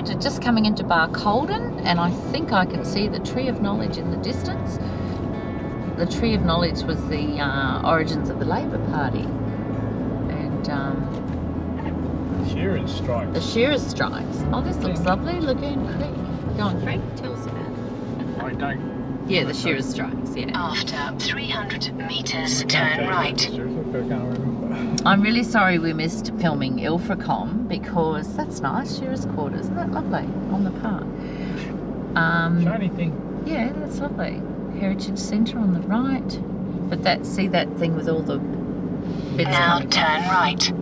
arrived just coming into Bar Colden, and I think I can see the Tree of Knowledge in the distance. The Tree of Knowledge was the origins of the Labor Party. And Shearers strikes. the Shearers strikes. Oh, this looks lovely. Lagoon Creek. Go on, Craig, tell us about it. I don't. Yeah, the Shearers strikes, yeah. After 300 metres, turn right. Seriously, I can't remember. I'm really sorry we missed filming Ilfracombe because that's nice, Shearers Quarters. Isn't that lovely on the park? Shiny thing. Yeah, that's lovely. Heritage Centre on the right. But see that thing with all the bits Now coming turn right.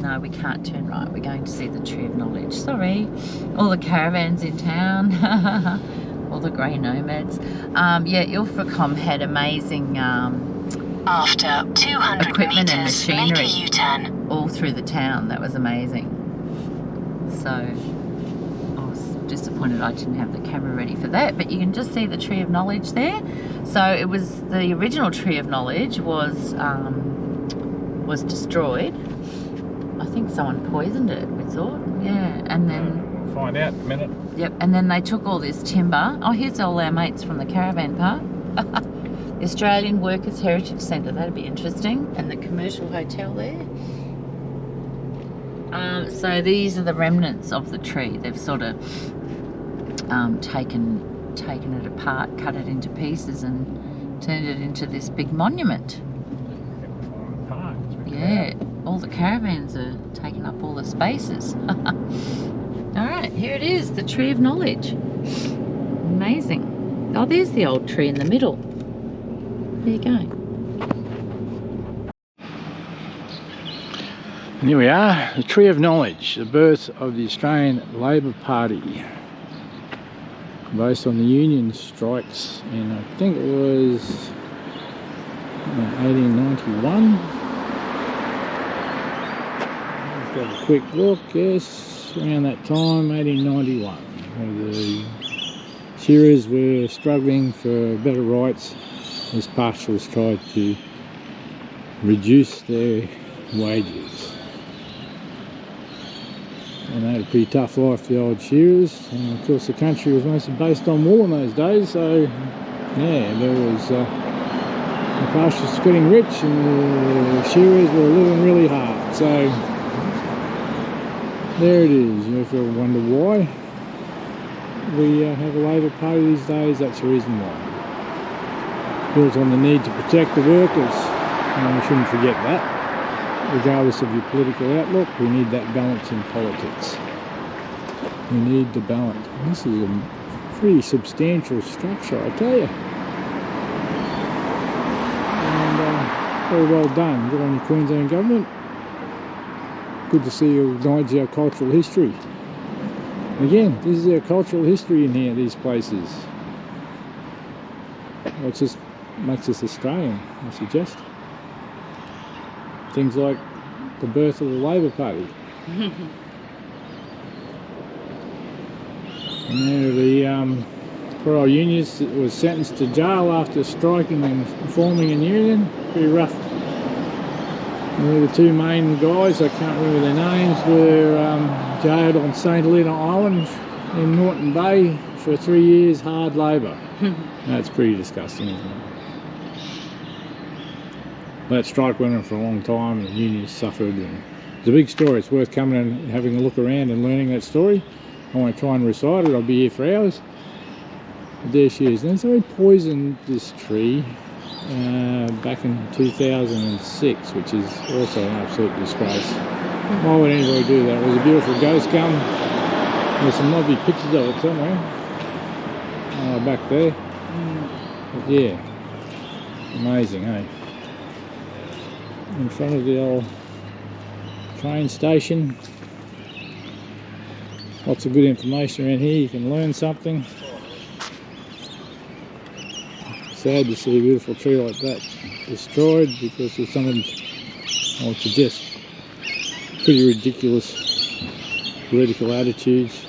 No, we can't turn right. We're going to see the Tree of Knowledge. Sorry. All the caravans in town. All the grey nomads. Yeah, Ilfracombe had amazing After 200 equipment and metres, make a machinery U-turn. all through the town. That was amazing. So I was disappointed I didn't have the camera ready for that, but you can just see the Tree of Knowledge there. So it was the original Tree of Knowledge was destroyed. I think someone poisoned it, we thought. Yeah, and then We'll find out in a minute. yep, and then they took all this timber. Oh, here's all our mates from the caravan park. The Australian Workers Heritage Centre, that'd be interesting. And the commercial hotel there. So these are the remnants of the tree. They've sort of taken it apart, cut it into pieces and turned it into this big monument. Yeah, all the caravans are taking up all the spaces. All right, here it is, the Tree of Knowledge. Amazing. Oh, there's the old tree in the middle. There you go. And here we are, the Tree of Knowledge, the birth of the Australian Labor Party, based on the Union strikes in, I think it was 1891. Let's have a quick look. Yes, around that time, 1891. The shearers were struggling for better rights as pastoralists tried to reduce their wages. And they had a pretty tough life, the old shearers. And of course the country was mostly based on wool in those days, so yeah, there was the pastoralists getting rich and the shearers were living really hard. So there it is. You ever wonder why we have a Labor Party these days? That's the reason why. Built on the need to protect the workers, and we shouldn't forget that. Regardless of your political outlook, we need that balance in politics. We need the balance. This is a pretty substantial structure, I tell you. And very well done. Good on the Queensland government. Good to see you acknowledge our cultural history. Again, this is our cultural history in here, these places. Well, it just makes us Australian, I suggest. Things like the birth of the Labor Party. And then the poor old unionist was sentenced to jail after striking and forming a union. Pretty rough. And the two main guys, I can't remember their names, were jailed on St Helena Island in Norton Bay for 3 years hard labour. That's pretty disgusting, isn't it? That strike went on for a long time and the unions suffered, and it's a big story. It's worth coming and having a look around and learning that story. I won't try and recite it, I'll be here for hours. But there she is. And somebody poisoned this tree back in 2006, which is also an absolute disgrace. Why would anybody do that? It was a beautiful ghost gum. There's some lovely pictures of it somewhere. Back there. But yeah, amazing, hey? In front of the old train station. Lots of good information around here. You can learn something. Sad to see a beautiful tree like that destroyed because of some of them, I would suggest, pretty ridiculous political attitudes.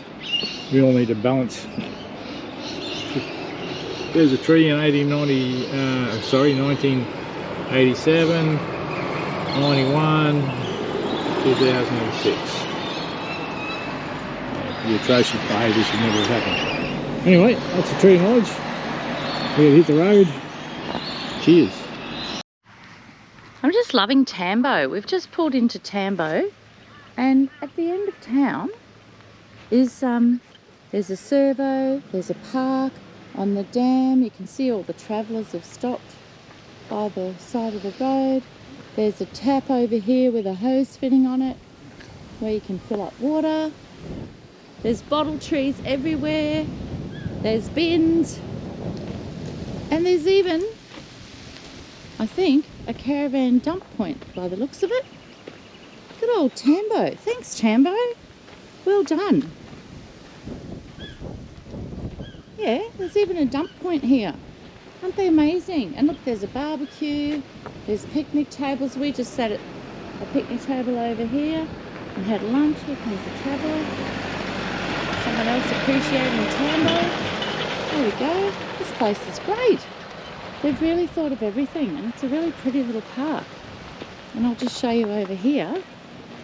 We all need to balance. There's a tree in 1987, 91, 2006. Yeah, the atrocious behaviour should never have happened. Anyway, that's the tree of knowledge. We're going to hit the road. Cheers. I'm just loving Tambo. We've just pulled into Tambo, and at the end of town is there's a servo, there's a park. On the dam you can see all the travellers have stopped by the side of the road. There's a tap over here with a hose fitting on it where you can fill up water. There's bottle trees everywhere. There's bins. And there's even, I think, a caravan dump point by the looks of it. Good old Tambo. Thanks, Tambo. Well done. Yeah, there's even a dump point here. Aren't they amazing? And look, there's a barbecue. There's picnic tables. We just sat at a picnic table over here and had lunch. Here comes the traveller. Someone else appreciating Tambo. There we go. This place is great. They've really thought of everything, and it's a really pretty little park. And I'll just show you over here.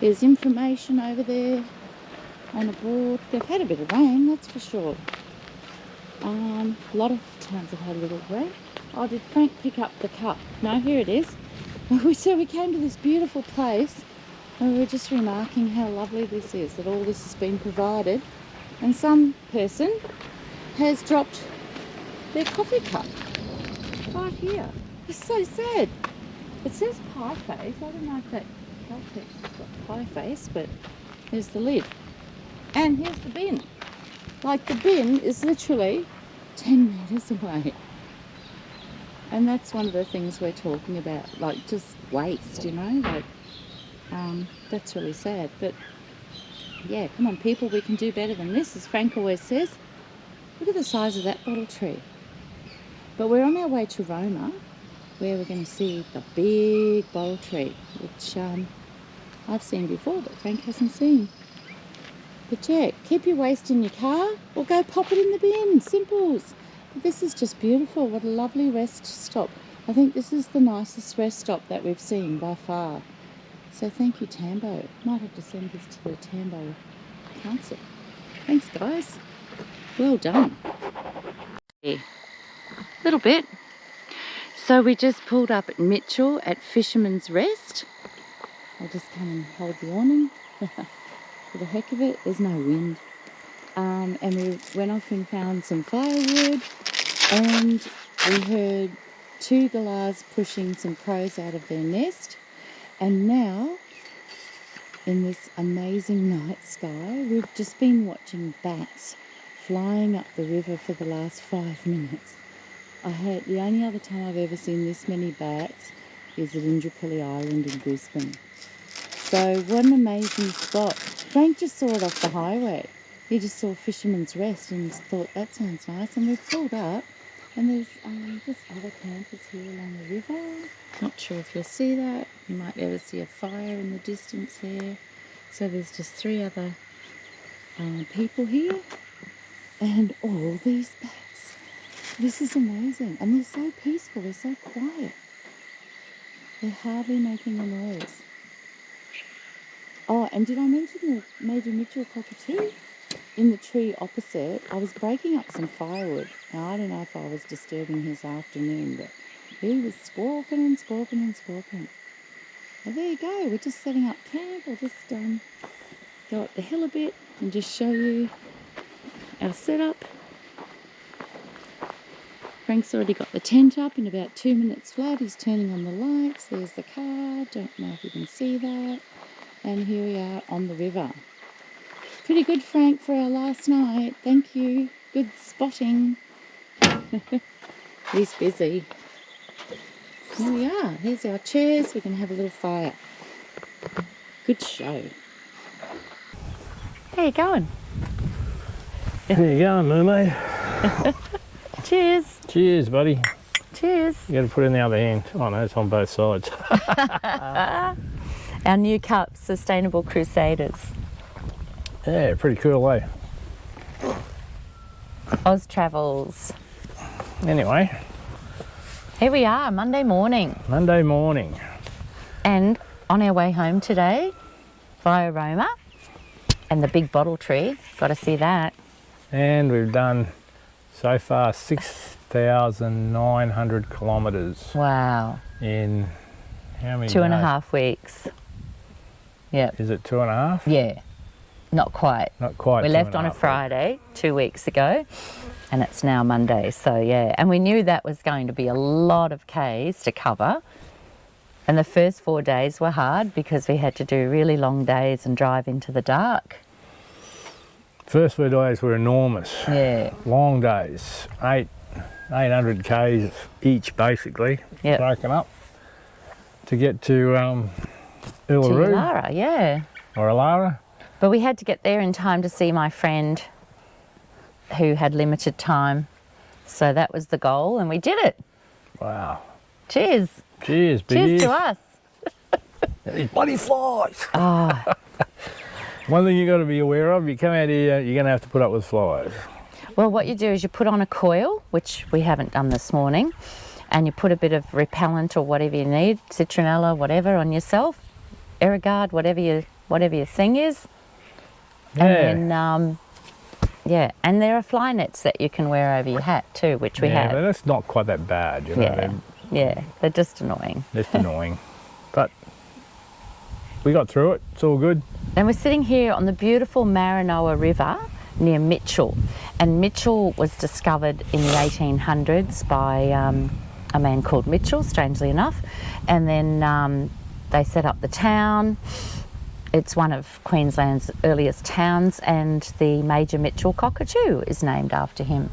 There's information over there on a board. They've had a bit of rain, that's for sure. A lot of towns have had a little rain. Oh, did Frank pick up the cup? No, here it is. So we came to this beautiful place, and we were just remarking how lovely this is, that all this has been provided. And some person has dropped their coffee cup right here. It's so sad. It says pie face. I don't know if that text has got pie face, but there's the lid. And here's the bin. Like, the bin is literally 10 metres away. And that's one of the things we're talking about, like just waste, you know, like, that's really sad. But yeah, come on people, we can do better than this, as Frank always says. Look at the size of that bottle tree. But we're on our way to Roma, where we're going to see the big bottle tree, which I've seen before, but Frank hasn't seen. But yeah, keep your waste in your car or go pop it in the bin. Simples. But this is just beautiful. What a lovely rest stop. I think this is the nicest rest stop that we've seen by far. So thank you, Tambo. Might have to send this to the Tambo Council. Thanks, guys. Well done. Yeah. Little bit. So we just pulled up at Mitchell at Fisherman's Rest. I'll just come and hold the awning. For the heck of it, there's no wind. And we went off and found some firewood, and we heard two galahs pushing some crows out of their nest. And now, in this amazing night sky, we've just been watching bats flying up the river for the last 5 minutes. The only other time I've ever seen this many bats is at Indooroopilly Island in Brisbane. So what an amazing spot. Frank just saw it off the highway. He just saw Fisherman's Rest and thought, that sounds nice. And we've pulled up, and there's just other campers here along the river. Not sure if you'll see that. You might be able to see a fire in the distance there. So there's just 3 other people here. And all these bats. This is amazing. And they're so peaceful. They're so quiet. They're hardly making a noise. Oh, and did I mention the Major Mitchell cockatoo? In the tree opposite, I was breaking up some firewood. Now, I don't know if I was disturbing his afternoon, but he was squawking and squawking and squawking. Well, there you go. We're just setting up camp. I'll just go up the hill a bit and just show you our setup. Frank's already got the tent up in about 2 minutes flat. He's turning on the lights. There's the car. Don't know if you can see that. And here we are on the river. Pretty good, Frank, for our last night. Thank you. Good spotting. He's busy. Here we are. Here's our chairs. We can have a little fire. Good show. How you going? There you go, mermaid. Cheers. Cheers, buddy. Cheers. You got to put it in the other hand. Oh no, it's on both sides. Our new cup, Sustainable Crusaders. Yeah, pretty cool, eh? Oz Travels. Anyway. Here we are, Monday morning. Monday morning. And on our way home today, via Roma. And the big bottle tree, got to see that. And we've done so far 6,900 kilometres Wow. in how many 2.5 weeks. Yeah. Is it 2.5? Yeah. Not quite. Not quite. We left on a 2.5 Friday 2 weeks ago, and it's now Monday. So yeah, and we knew that was going to be a lot of Ks to cover. And the first 4 days were hard because we had to do really long days and drive into the dark. First 4 days were enormous. Yeah. Long days. 800 Ks each basically. Yep. Broken up to get to To Uluru Lara, yeah. or Alara. But we had to get there in time to see my friend who had limited time. So that was the goal, and we did it. Wow. Cheers. Cheers, big Cheers ears. to us. These bloody flies. Oh, One thing you got to be aware of, you come out here, you're going to have to put up with flies. well, what you do is you put on a coil, which we haven't done this morning, and you put a bit of repellent or whatever you need, citronella, whatever, on yourself, Aerogard, whatever your thing is. Yeah. And then, yeah, and there are fly nets that you can wear over your hat too, which we Yeah, but have. that's not quite that bad, you know. Yeah, yeah, they're just annoying. They're just annoying. But we got through it. It's all good. And we're sitting here on the beautiful Maranoa River near Mitchell. And Mitchell was discovered in the 1800s by a man called Mitchell, strangely enough. And then they set up the town. It's one of Queensland's earliest towns, and the Major Mitchell cockatoo is named after him.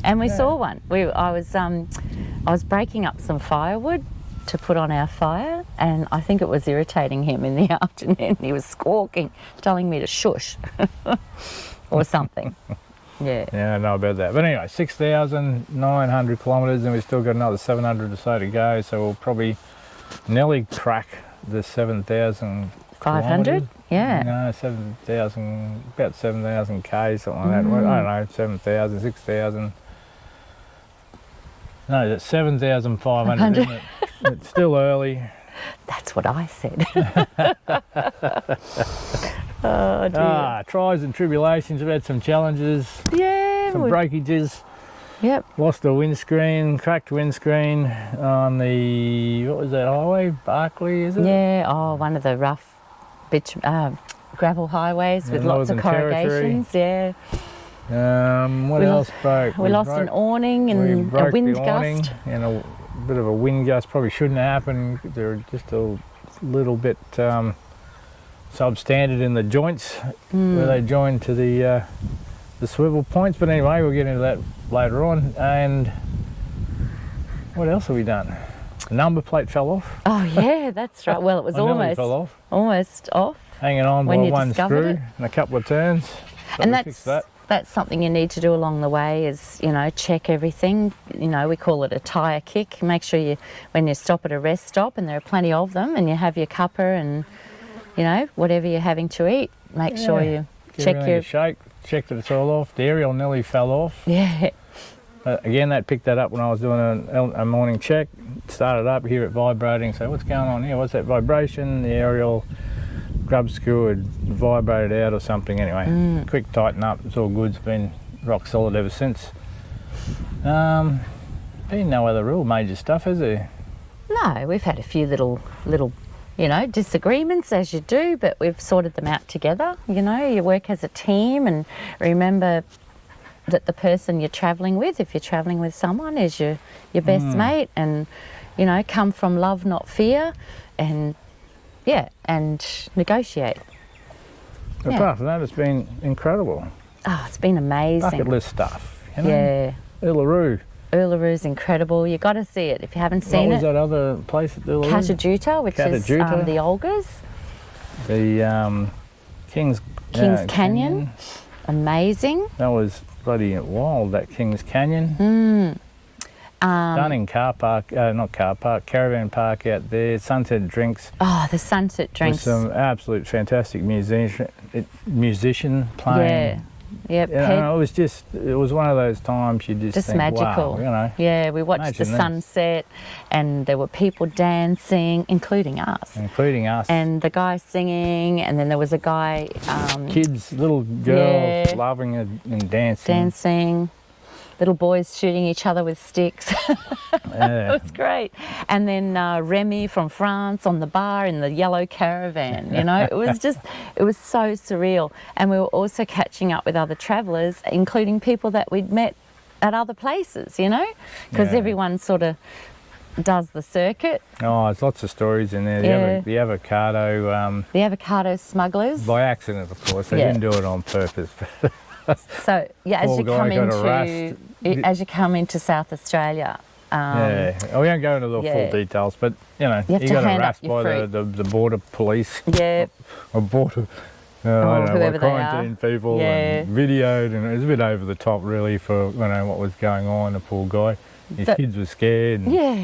And we saw one. I was breaking up some firewood to put on our fire, and I think it was irritating him in the afternoon. He was squawking, telling me to shush or something. Yeah. Yeah, I know about that. But anyway, 6,900 kilometres, and we've still got another 700 or so to go. So we'll probably nearly crack the 7,000 500? Yeah. No, 7,000, about 7,000 K, something like that. I don't know, 7,000, 6,000. No, it's 7,500, isn't it? It's still early. That's what I said. Oh dear. Trials and tribulations. We've had some challenges, Yeah. some breakages. Yep. Lost a windscreen, cracked windscreen on the, what was that highway? Barclay, is it? Yeah. Oh, one of the rough gravel highways with lots of Northern Territory. corrugations. Yeah. What We else broke? We lost an awning we and a broke wind the awning gust. and a bit of a wind gust. Probably shouldn't happen. They're just a little bit substandard in the joints where they join to the swivel points. But anyway, we'll get into that later on. And what else have we done? The number plate fell off. Oh yeah, that's right. Well, it was I nearly almost fell off. almost off. Hanging on when by you one discovered screw it. and a couple of turns. But And we fixed that. that's something you need to do along the way is, check everything. We call it a tyre kick. Make sure when you stop at a rest stop, and there are plenty of them, and you have your cuppa and, whatever you're having to eat, make sure you Give check everything your... a shake, check that it's all off. The aerial nearly fell off. Yeah. Again, that picked that up when I was doing a morning check. Started up, hear it vibrating. So what's going on here? What's that vibration? The aerial grub screw had vibrated out or something. Anyway, quick tighten up. It's all good. It's been rock solid ever since. Been no other real major stuff, has there? No, we've had a few little disagreements, as you do, but we've sorted them out together. You work as a team, and remember that the person you're travelling with, if you're travelling with someone, is your best mate, and come from love, not fear, and negotiate. Apart from that, it's been incredible. Oh, it's been amazing. Bucket list stuff. Yeah. Uluru. Uluru's incredible. You got to see it if you haven't seen What was it. that other place at Uluru? Katajuta, which is the Olgas. The King's Canyon. Amazing. That was bloody wild, that King's Canyon. Stunning caravan park out there. Sunset Drinks. Oh, the sunset drinks. With some absolute fantastic musician playing Yeah, You know, it was one of those times you just think, magical. wow, you know. Yeah, we watched the imagine this. sunset, and there were people dancing, including us. Including us. And the guy singing, and then there was a guy Kids, little girls Yeah. loving it and dancing. dancing, little boys shooting each other with sticks. Yeah. It was great. And then Remy from France on the bar in the yellow caravan, you know, it was so surreal. And we were also catching up with other travellers, including people that we'd met at other places, you know, because Yeah. everyone sort of does the circuit. Oh, there's lots of stories in there. Yeah. The avocado, The avocado smugglers. by accident, of course. They Yeah. didn't do it on purpose. So yeah, as Poor you guy come got into South Australia, Yeah, I won't go into the yeah. full details, but you know, You have you to got hand up harassed your by the border police yeah, or border, I don't know, whoever they quarantine people, Yeah. and videoed, and it was a bit over the top, really, for you know what was going on. The poor guy, his But- kids were scared, and, yeah.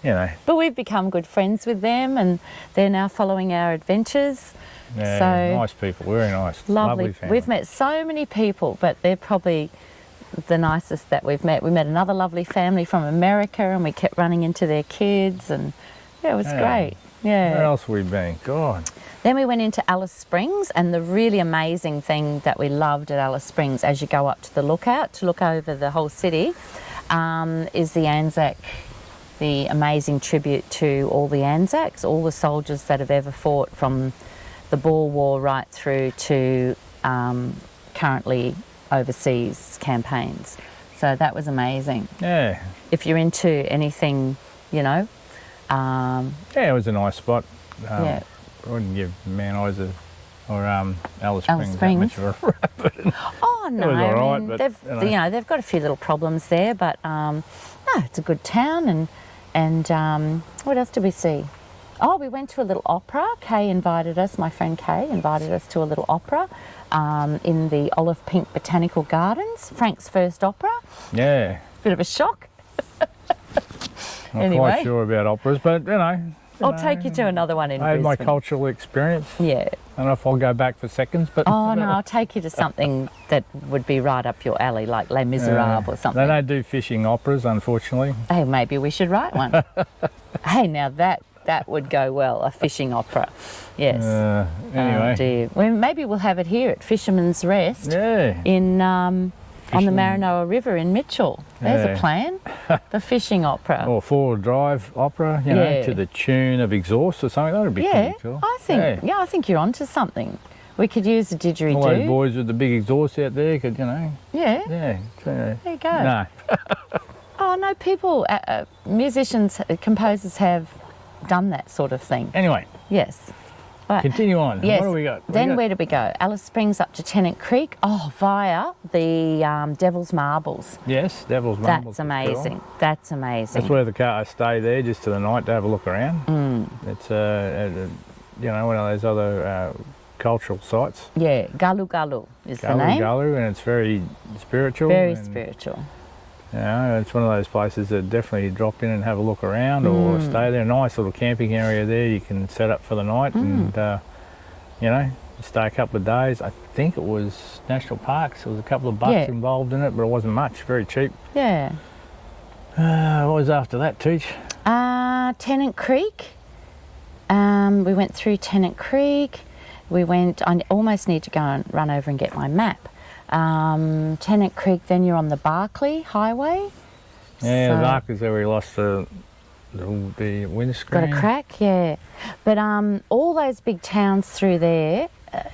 you know, But we've become good friends with them, and they're now following our adventures. yeah, So- nice people, very nice, Lovely. family. We've met so many people, but they're probably the nicest that we've met. We met another lovely family from America, and we kept running into their kids, and yeah, it was Yeah. great. Where Yeah. else have we been? God, Then we went into Alice Springs, and the really amazing thing that we loved at Alice Springs, as you go up to the lookout to look over the whole city, is the Anzac. The amazing tribute to all the Anzacs, all the soldiers that have ever fought from the Boer War right through to currently overseas campaigns. So that was amazing. yeah, If you're into anything, you know, yeah, it was a nice spot. yeah. I wouldn't give Man Eyes or Alice Alice Springs that much Springs. of a rap. Oh no, was all I right, mean, but, they've they've got a few little problems there, but no, it's a good town. And what else did we see? Oh, we went to a little opera. Kay invited us. My friend Kay invited us to a little opera in the Olive Pink Botanical Gardens. Frank's first opera. Yeah, Bit of a shock. not Anyway. quite sure about operas, but you know. I'll take you to another one in I had my Brisbane. cultural experience. Yeah. I don't know if I'll go back for seconds, but Oh no, I'll take you to something that would be right up your alley, like Les Miserables or something. They don't do fishing operas, unfortunately. Hey, maybe we should write one. Hey, now that would go well, a fishing opera. Yes. Uh, Oh, anyway, dear. Well, maybe we'll have it here at Fisherman's Rest yeah, in on the Fisherman. Maranoa River in Mitchell. There's Yeah. a plan. The fishing opera. or four-wheel drive opera, you know, Yeah. to the tune of Exhaust or something. That would be Yeah, pretty cool. I think you're onto something. We could use a All those didgeridoo. boys with the big exhaust out there could, you know, Yeah. yeah. There you go. No, Oh no, people, musicians, composers have done that sort of thing. anyway, Yes. Right. continue on. Yes. What do we got? Then where did we go? Alice Springs up to Tennant Creek. Oh, via the Devil's Marbles. Yes, Devil's Marbles. That's amazing. That's amazing. That's where the car I stay there just to the night to have a look around. It's you know, one of those other cultural sites. Yeah, Galu Galu is the Gully name. Gully, and it's very spiritual. Very and, spiritual. You know, it's one of those places that definitely drop in and have a look around or stay there. Nice little camping area there. You can set up for the night and, you know, stay a couple of days. I think it was national parks. There was a couple of bucks Yeah. involved in it, but it wasn't much. Very cheap. Yeah. What was after that, Teach? Tennant Creek. We went through Tennant Creek. I almost need to go and run over and get my map. Tennant Creek, then you're on the Barclay Highway. Yeah, So- the Barclays where we lost the windscreen. Got a crack, yeah. But all those big towns through there,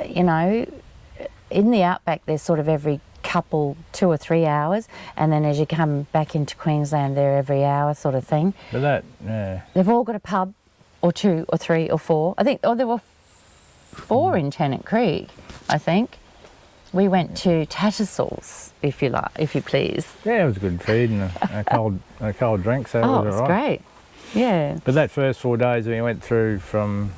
you know, in the outback, they're sort of every couple 2 or 3 hours, and then as you come back into Queensland, they're every hour sort of thing. But that, yeah. They've all got a pub, or 2 or 3 or 4. I think, there were 4 in Tennant Creek, I think. We went to Tattersalls, if you please. Yeah, it was a good feed and a cold drink, so Oh, it was it's all right. great. Yeah. But that first 4 days we went through from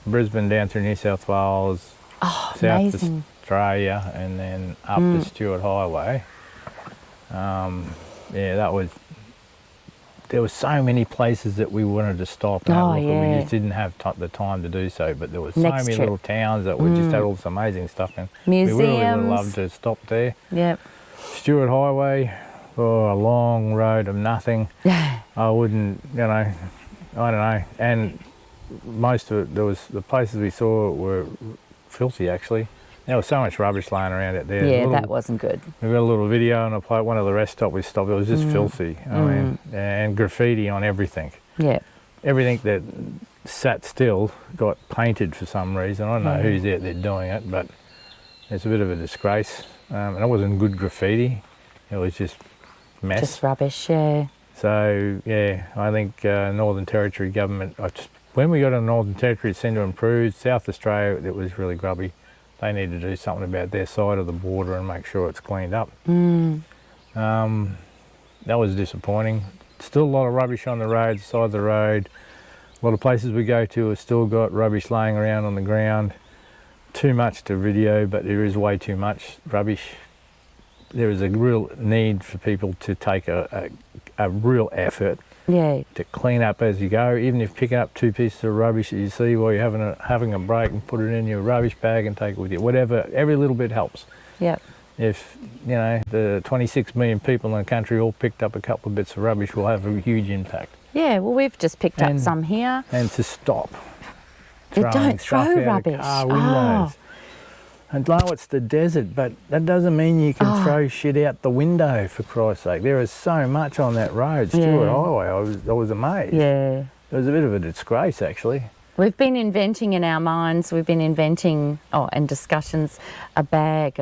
Brisbane down through New South Wales, Oh, South amazing. Australia, and then up the Stewart Highway. Yeah, that was there were so many places that we wanted to stop and have a look, and we yeah. just didn't have the time to do so. But there were so Next many trip. little towns that we just had all this amazing stuff, and we really would have Museums. loved to stop there. Yep. Stewart Highway, a long road of nothing. I wouldn't, you know, I don't know. And most of it, the places we saw were filthy actually. There was so much rubbish lying around out there. Yeah, that wasn't good. We got a little video on one of the rest stops we stopped. It was just filthy. I mean, and graffiti on everything. Yeah. Everything that sat still got painted for some reason. I don't know who's out there doing it, but it's a bit of a disgrace. And it wasn't good graffiti. It was just mess. Just rubbish, yeah. So yeah, I think Northern Territory government. When we got to Northern Territory, it seemed to improve. South Australia, it was really grubby. They need to do something about their side of the border and make sure it's cleaned up. That was disappointing. Still a lot of rubbish on the road, side of the road. A lot of places we go to have still got rubbish laying around on the ground. Too much to video, but there is way too much rubbish. There is a real need for people to take a real effort to clean up as you go, even if picking up 2 pieces of rubbish that you see while you're having a break and put it in your rubbish bag and take it with you. Whatever, every little bit helps. Yep. If, you know, the 26 million people in the country all picked up a couple of bits of rubbish, will have a huge impact. Yeah, well, we've just picked up some here. And to stop. Don't throw rubbish. Car windows. And know it's the desert, but that doesn't mean you can throw shit out the window, for Christ's sake. There is so much on that road, Stewart Highway. I was amazed. Yeah. It was a bit of a disgrace, actually. We've been inventing in our minds, and discussions, a bag,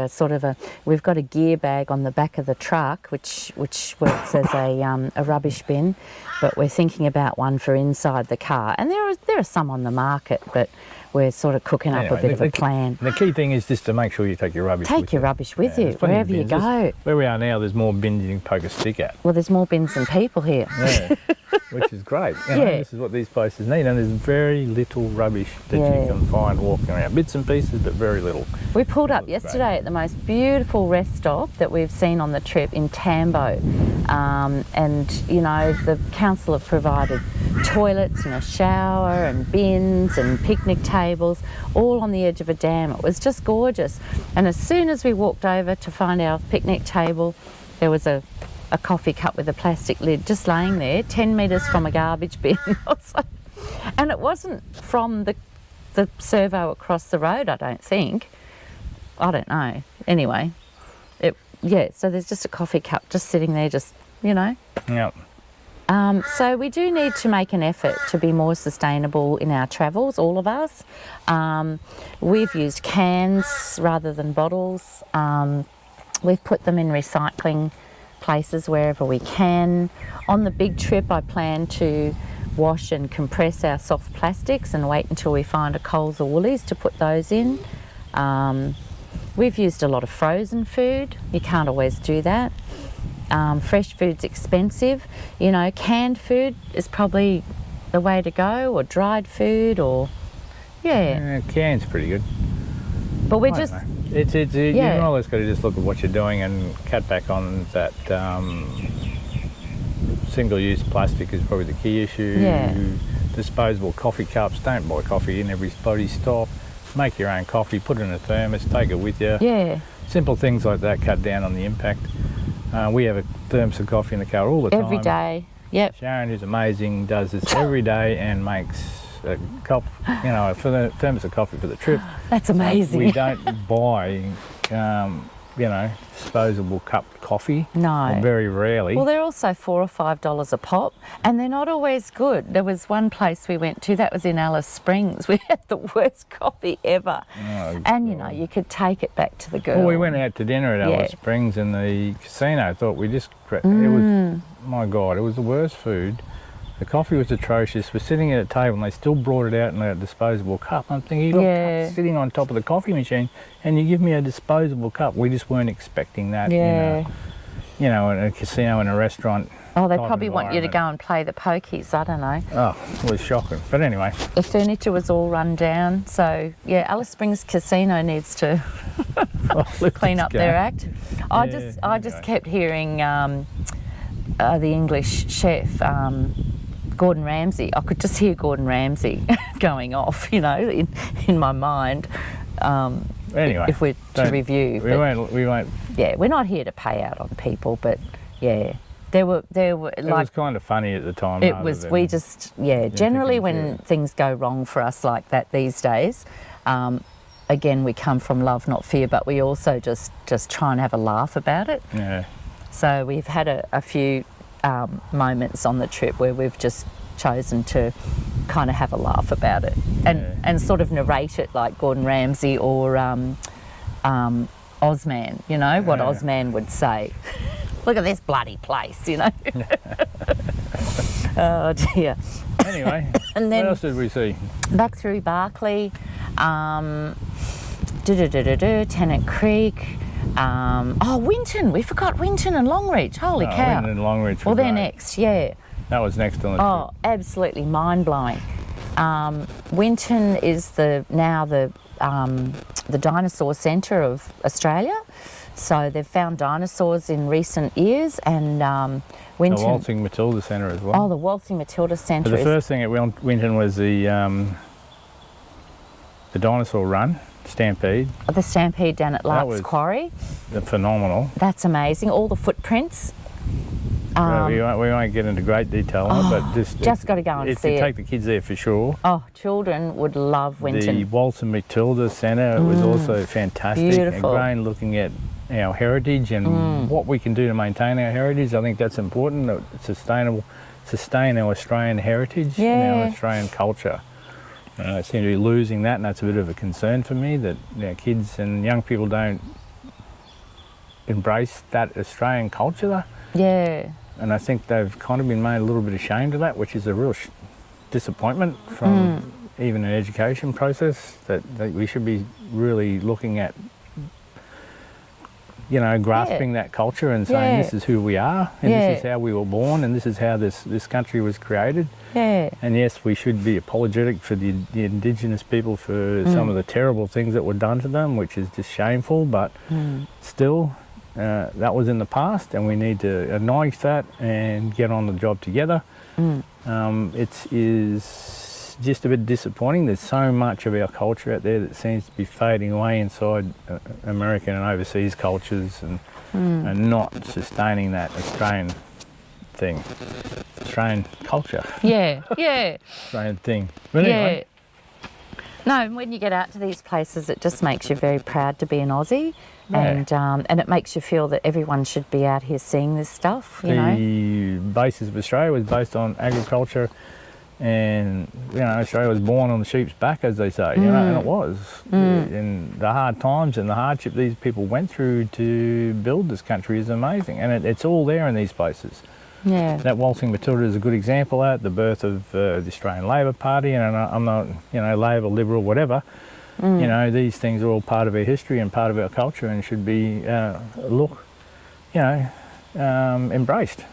we've got a gear bag on the back of the truck, which works as a rubbish bin, but we're thinking about one for inside the car. And there are some on the market, but we're sort of cooking up a bit of a plan. The key thing is just to make sure you take your rubbish with you. Take your rubbish with you, wherever you go. Where we are now, there's more bins you can poke a stick at. Well, there's more bins than people here. Yeah, which is great. You know, this is what these places need, and there's very little rubbish that you can find walking around. Bits and pieces, but very little. We pulled up yesterday at the most beautiful rest stop that we've seen on the trip in Tambo. And, you know, the council have provided toilets and a shower and bins and picnic tables, all on the edge of a dam. It was just gorgeous. And as soon as we walked over to find our picnic table, there was a coffee cup with a plastic lid just laying there, 10 metres from a garbage bin. And it wasn't from the servo across the road, I don't think. I don't know. Anyway, so there's just a coffee cup just sitting there, just, you know. Yep. So we do need to make an effort to be more sustainable in our travels, all of us. We've used cans rather than bottles. We've put them in recycling places wherever we can. On the big trip, I plan to wash and compress our soft plastics and wait until we find a Coles or Woolies to put those in. We've used a lot of frozen food. You can't always do that. Fresh food's expensive. You know, canned food is probably the way to go, or dried food, or Can's pretty good. But we're You've always got to just look at what you're doing and cut back on that. Single-use plastic is probably the key issue. Disposable coffee cups. Don't buy coffee in every bloody stop. Make your own coffee, put it in a thermos, take it with you. Simple things like that cut down on the impact. We have a thermos of coffee in the car all the time. Every day. Yep. Sharon, who's amazing, does this every day and makes a cup, you know, for the thermos of coffee for the trip. That's amazing. We don't buy, you know, disposable cup coffee. No. Or very rarely. Well, they're also $4 or $5 a pop, and they're not always good. There was one place we went to, that was in Alice Springs. We had the worst coffee ever. And, you know, you could take it back to the girl. Well, we went out to dinner at Alice Springs in the casino. Thought we just, it was, my God, it was the worst food. The coffee was atrocious. We're sitting at a table and they still brought it out in a disposable cup. I'm thinking, you've got cups sitting on top of the coffee machine and you give me a disposable cup. We just weren't expecting that. You know, in a casino, in a restaurant. Oh, they probably want you to go and play the pokies. I don't know. Oh, it was shocking. But anyway. The furniture was all run down. So, yeah, Alice Springs Casino needs to clean up their act. I just kept hearing the English chef, Gordon Ramsay. I could just hear Gordon Ramsay going off, you know, in my mind. Anyway, if we're to review, we won't. Yeah, we're not here to pay out on people, but yeah, there were It like, was kind of funny at the time. it was. We just generally when things go wrong for us like that these days. Again, we come from love, not fear, but we also just try and have a laugh about it. Yeah. So we've had a few moments on the trip where we've just chosen to kind of have a laugh about it and sort of narrate it like Gordon Ramsay or Ozman, you know, what Ozman would say. Look at this bloody place, you know. Oh dear. Anyway, and then what else did we see? Back through Barclay, Tennant Creek, Winton. We forgot Winton and Longreach. Holy cow. Winton and Longreach. Well, they're next, yeah. That was next on the trip. Oh, absolutely mind-blowing. Winton is now the dinosaur centre of Australia. So they've found dinosaurs in recent years, and Winton. The Waltzing Matilda Centre as well. Oh, the Waltzing Matilda Centre. But the first thing at Winton was the dinosaur run, Stampede. The Stampede down at Lark's Quarry. Phenomenal. That's amazing. All the footprints. We won't get into great detail on it, but just got to go and see it. If you take the kids there for sure. Oh, children would love Winton. The Waltzing Matilda Centre was also fantastic. Beautiful. Again, looking at our heritage and what we can do to maintain our heritage. I think that's important. Sustain our Australian heritage and our Australian culture. I seem to be losing that, and that's a bit of a concern for me that kids and young people don't embrace that Australian culture. Yeah. And I think they've kind of been made a little bit ashamed of that, which is a real disappointment from even an education process that we should be really looking at, grasping that culture and saying this is who we are and this is how we were born and this is how this country was created. Yeah. And yes, we should be apologetic for the Indigenous people for some of the terrible things that were done to them, which is just shameful, but still, that was in the past and we need to acknowledge that and get on the job together. It is just a bit disappointing. There's so much of our culture out there that seems to be fading away inside American and overseas cultures and not sustaining that Australian thing. Australian culture. Yeah. Australian thing. But anyway. No, when you get out to these places, it just makes you very proud to be an Aussie. And it makes you feel that everyone should be out here seeing this stuff, The basis of Australia was based on agriculture, and Australia was born on the sheep's back, as they say, and it was. And the hard times and the hardship these people went through to build this country is amazing, and it's all there in these places. Yeah. That Waltzing Matilda is a good example of that, the birth of the Australian Labor Party, and I'm not, Labor, Liberal, whatever. These things are all part of our history and part of our culture and should be, embraced.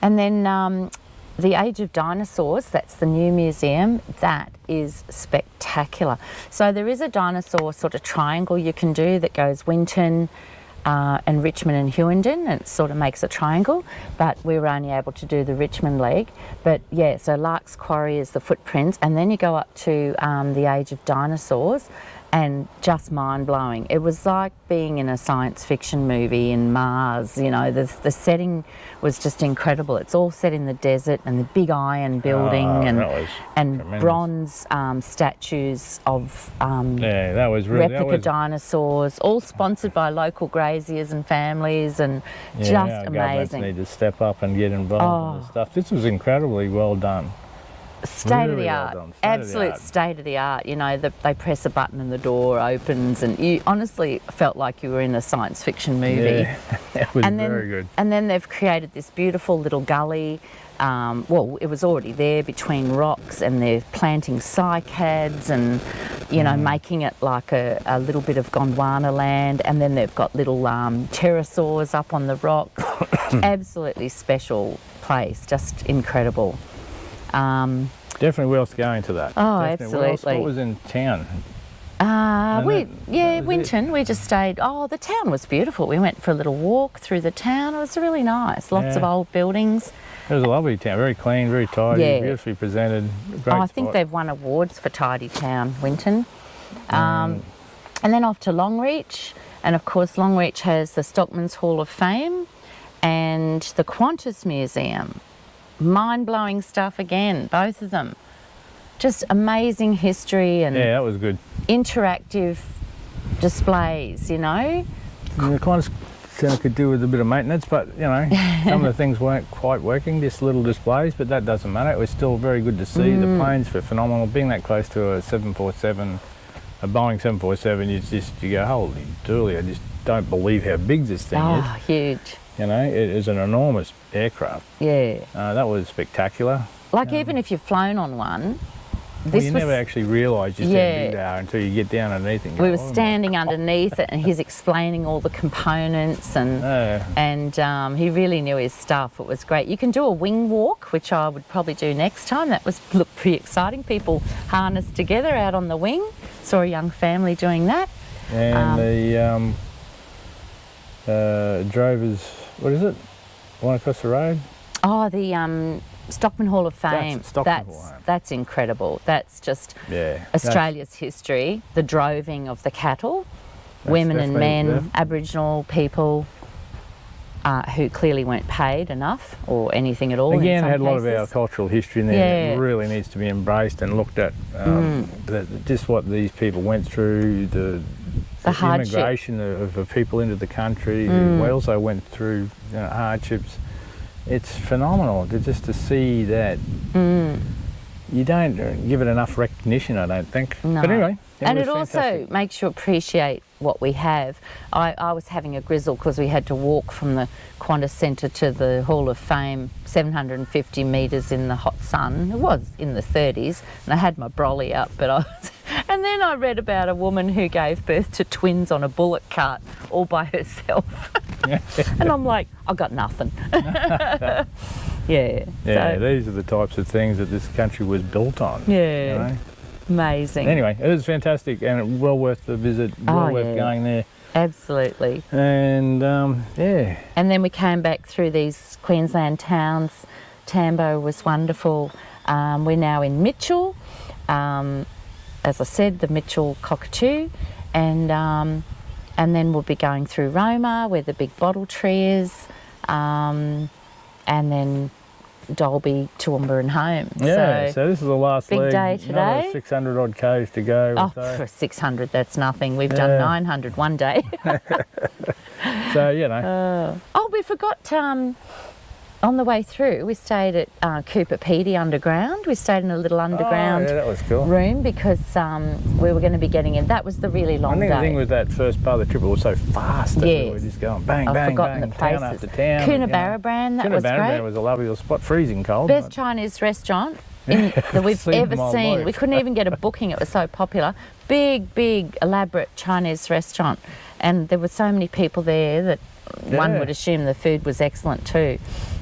And then the Age of Dinosaurs, that's the new museum, that is spectacular. So there is a dinosaur sort of triangle you can do that goes Winton and Richmond and Hughenden, and it sort of makes a triangle, but we were only able to do the Richmond leg. But yeah, so Lark's Quarry is the footprints, and then you go up to the Age of Dinosaurs, and just mind-blowing. It was like being in a science fiction movie in Mars, the setting was just incredible. It's all set in the desert and the big iron building and bronze statues of that was really, replica dinosaurs, all sponsored by local graziers and families, and just amazing. Need to step up and get involved in this stuff. This was incredibly well done. State of the art, absolute state of the art. They press a button and the door opens, and you honestly felt like you were in a science fiction movie. Yeah, it was very good. And then they've created this beautiful little gully. It was already there between rocks, and they're planting cycads and making it like a little bit of Gondwana land. And then they've got little pterosaurs up on the rocks. Absolutely special place, just incredible. Definitely worth going to that. Oh, definitely. absolutely. What was in town? Winton. We just stayed. Oh, the town was beautiful. We went for a little walk through the town. It was really nice. Lots of old buildings. It was a lovely town, very clean, very tidy, beautifully presented. Great I think spot. they've won awards for tidy town, Winton. And then off to Longreach, and of course Longreach has the Stockman's Hall of Fame and the Qantas Museum. Mind-blowing stuff again, both of them. Just amazing history and that was good. interactive displays, you know. The Qantas Centre could do with a bit of maintenance, but you know, some of the things weren't quite working, just little displays, but that doesn't matter. It was still very good to see. The planes were phenomenal. Being that close to a 747, a Boeing 747, you go, holy dooly, I just don't believe how big this thing is. Oh, huge. You know, it is an enormous aircraft. Yeah. That was spectacular. Like even if you've flown on one, Well, you never actually realise just how big they are until you get down underneath it. We were standing underneath it and he's explaining all the components and he really knew his stuff. It was great. You can do a wing walk, which I would probably do next time. That looked pretty exciting. People harnessed together out on the wing. Saw a young family doing that. And the drovers, what is it? One across the road? Oh, the Stockman Hall of Fame. That's incredible. That's just Australia's history, the droving of the cattle, women and men, Aboriginal people who clearly weren't paid enough or anything at all. Again, in some it had a lot cases. of our cultural history in there that really needs to be embraced and looked at. Just what these people went through, the immigration of people into the country. We also went through hardships. It's phenomenal to see that. You don't give it enough recognition, I don't think. No. But anyway, it also also makes you appreciate what we have. I was having a grizzle because we had to walk from the Qantas Centre to the Hall of Fame, 750 metres in the hot sun. It was in the 30s, and I had my brolly up, but I was... And then I read about a woman who gave birth to twins on a bullock cart all by herself. And I'm like, I got nothing. Yeah, these are the types of things that this country was built on. Yeah, you know? Amazing. Anyway, it was fantastic and well worth the visit, well worth going there. Absolutely. And And then we came back through these Queensland towns. Tambo was wonderful. We're now in Mitchell. As I said, the Mitchell Cockatoo, and then we'll be going through Roma, where the big bottle tree is, and then Dalby, Toowoomba and home. Yeah, so this is the last big leg. day today. Another 600 odd k's to go. Oh, for 600, that's nothing. We've done 900 one day. So, you know. We forgot, on the way through, we stayed at Cooper Pedy Underground. We stayed in a little underground that was cool. room because we were going to be getting in. That was the really long day. I think the thing with that first part of the trip, it was so fast that we were just going bang, bang, bang, the places. town after town. Coonabarabran, that was great. Coonabarabran was a lovely little spot, freezing cold. Best Chinese restaurant that we've ever seen. We couldn't even get a booking, it was so popular. Big, elaborate Chinese restaurant. And there were so many people there that one would assume the food was excellent too.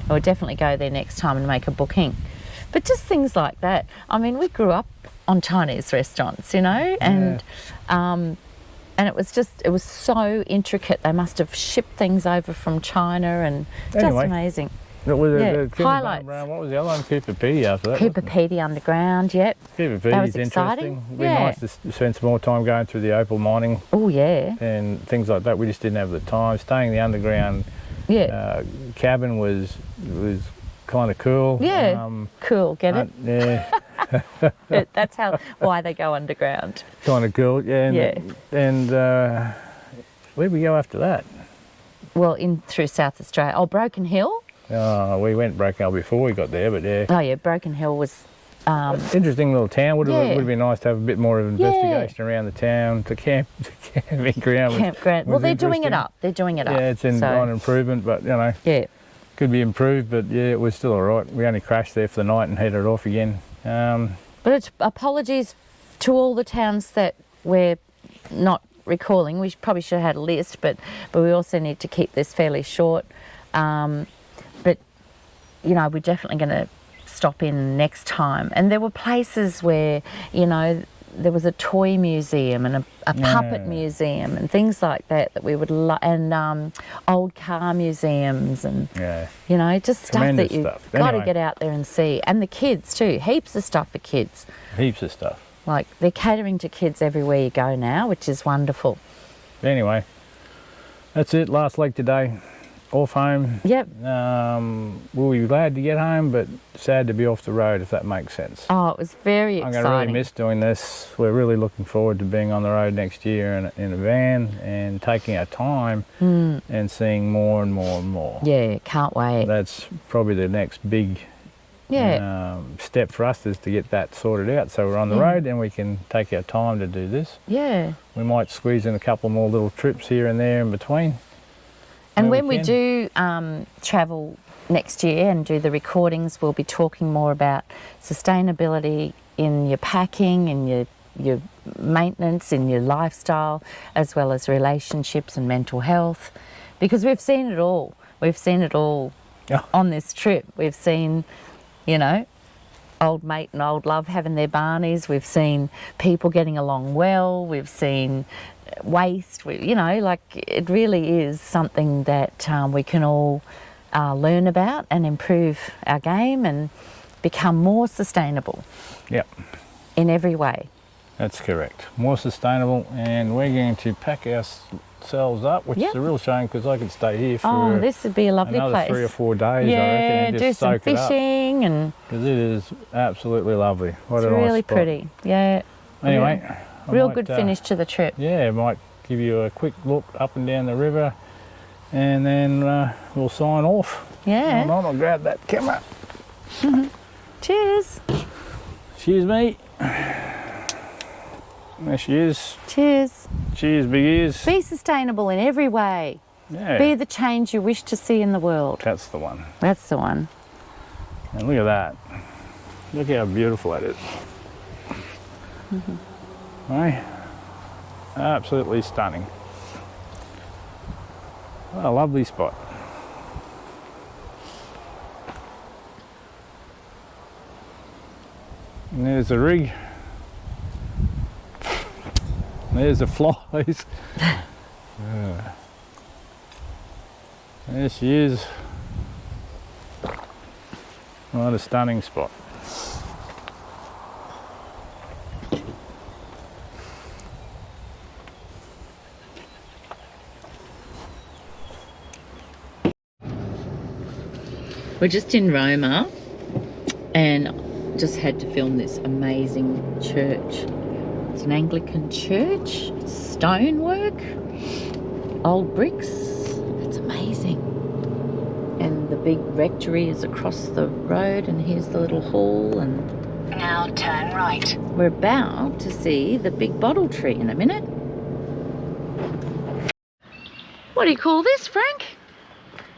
I would definitely go there next time and make a booking. But just things like that. I mean, we grew up on Chinese restaurants, you know, and it was so intricate. They must have shipped things over from China and just amazing. Highlights. What was the other one? Cooper Pedy after that. Cooper Pedy Underground, yep. Cooper That Pedy was is exciting. interesting. It'd be nice to spend some more time going through the opal mining. Oh, yeah. And things like that. We just didn't have the time. Staying in the underground cabin was kind of cool. Yeah, cool, get it? Yeah. That's why they go underground. Kind of cool, And where'd we go after that? Well, through South Australia. Oh, Broken Hill? We went Broken Hill before we got there, but Oh, yeah, Broken Hill was... interesting little town. Would have been nice to have a bit more of an investigation around the town. The camping ground. Campground. Well, they're doing it up. Yeah, it's on improvement, but you know. Yeah. Could be improved, but yeah, it was still all right. We only crashed there for the night and headed off again. But it's apologies to all the towns that we're not recalling. We probably should have had a list, but we also need to keep this fairly short. But you know, we're definitely going to stop in next time. And there were places where, you know, there was a toy museum and a puppet museum and things like that we would and old car museums and you know, just stuff Tremendous that you stuff. got to Anyway. get out there and see. And the kids too, heaps of stuff for kids. Heaps of stuff. Like they're catering to kids everywhere you go now, which is wonderful. Anyway, that's it. Last leg today. Off home. Yep. We'll be glad to get home, but sad to be off the road, if that makes sense. Oh, it was very I'm exciting. going to really miss doing this. We're really looking forward to being on the road next year in a van and taking our time and seeing more and more and more. Yeah, can't wait. That's probably the next big step for us, is to get that sorted out so we're on the road and we can take our time to do this. Yeah. We might squeeze in a couple more little trips here and there in between. And when we do travel next year and do the recordings, we'll be talking more about sustainability in your packing, in your maintenance, in your lifestyle, as well as relationships and mental health, because we've seen it all. We've seen it all on this trip. We've seen, you know, old mate and old love having their barneys. We've seen people getting along well. We've seen waste. You know, like, it really is something that we can all learn about and improve our game and become more sustainable. Yep. In every way. That's correct. More sustainable, and we're going to pack ourselves up, which is a real shame because I could stay here for this would be a lovely another place. 3 or 4 days. Yeah, I reckon, and do just some soak it up. fishing and Because it is absolutely lovely. What it's a nice really spot. pretty. Yeah. Anyway, I Real might, good finish to the trip. Yeah, I might give you a quick look up and down the river, and then we'll sign off. Yeah. Hold on, I'll grab that camera. Cheers. Cheers, mate. There she is. Cheers. Cheers, big ears. Be sustainable in every way. Yeah. Be the change you wish to see in the world. That's the one. That's the one. And look at that. Look how beautiful that is. Right? Absolutely stunning. What a lovely spot. And there's the rig. There's the flies. There she is. What a stunning spot. We're just in Roma and just had to film this amazing church. It's an Anglican church, stonework, old bricks. It's amazing. And the big rectory is across the road, and here's the little hall, and Now turn right. we're about to see the big bottle tree in a minute. What do you call this, Frank?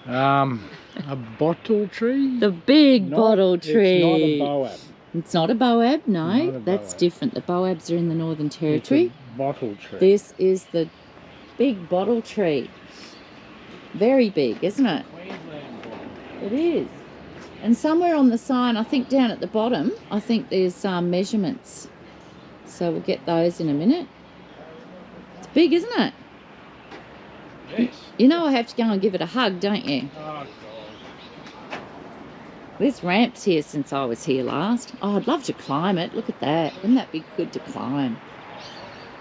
A bottle tree? The big bottle tree. It's not a boab. It's not a boab, no. Not a That's boab. different. The boabs are in the Northern It's a Territory. bottle tree. This is the big bottle tree. Very big, isn't it? Queensland bottle. It is. And somewhere on the sign, I think down at the bottom, I think there's measurements. So we'll get those in a minute. It's big, isn't it? Yes. You know I have to go and give it a hug, don't you? Oh, God. This ramp's here since I was here last. Oh, I'd love to climb it. Look at that. Wouldn't that be good to climb?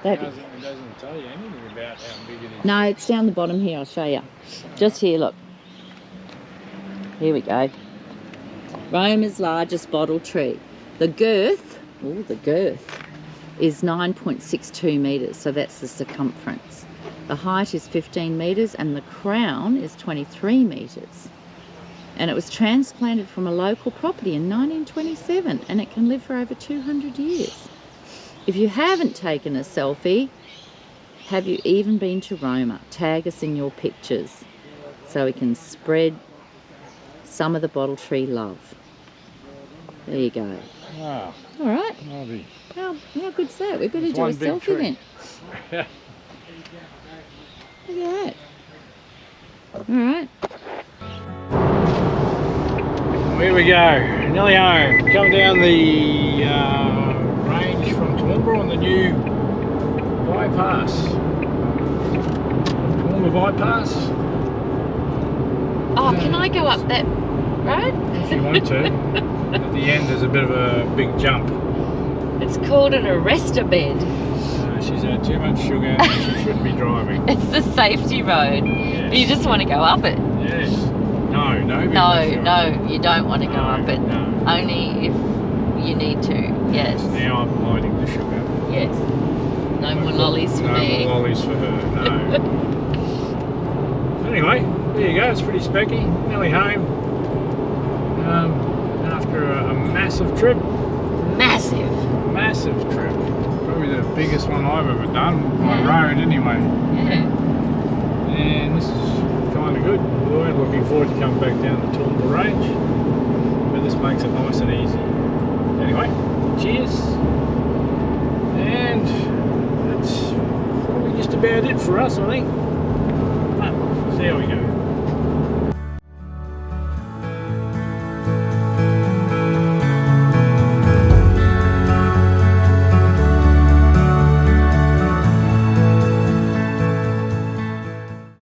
It doesn't tell you anything about how big it is. No, it's down the bottom here. I'll show you. Just here, look. Here we go. Roma's largest bottle tree. The girth is 9.62 metres, so that's the circumference. The height is 15 metres and the crown is 23 metres. And it was transplanted from a local property in 1927, and it can live for over 200 years. If you haven't taken a selfie, have you even been to Roma? Tag us in your pictures so we can spread some of the bottle tree love. There you go. Wow. All right. Lovely. How good's that? We better It's do a one big selfie tree. then. Look at that. All right. Here we go. Nearly home. Come down the range from Toowoomba on the new bypass. Toowoomba bypass. Oh, can I go up that road? If you want to. At the end there's a bit of a big jump. It's called an arrestor bed. She's had too much sugar and she shouldn't be driving. It's the safety road. Yes. You just want to go up it. Yes. No, No, you don't want to go up it. No. Only if you need to. Yes. Now I'm hiding the sugar. Yes. No more lollies for No me. more lollies for her, no. Anyway, there you go, it's pretty specky. Nearly home. After a massive trip. Massive. Massive trip. Probably the biggest one I've ever done by road anyway. Yeah. And this is kind of good. We're looking forward to coming back down the Toowoomba range. But this makes it nice and easy. Anyway, cheers. And that's probably just about it for us, I think. See how we go.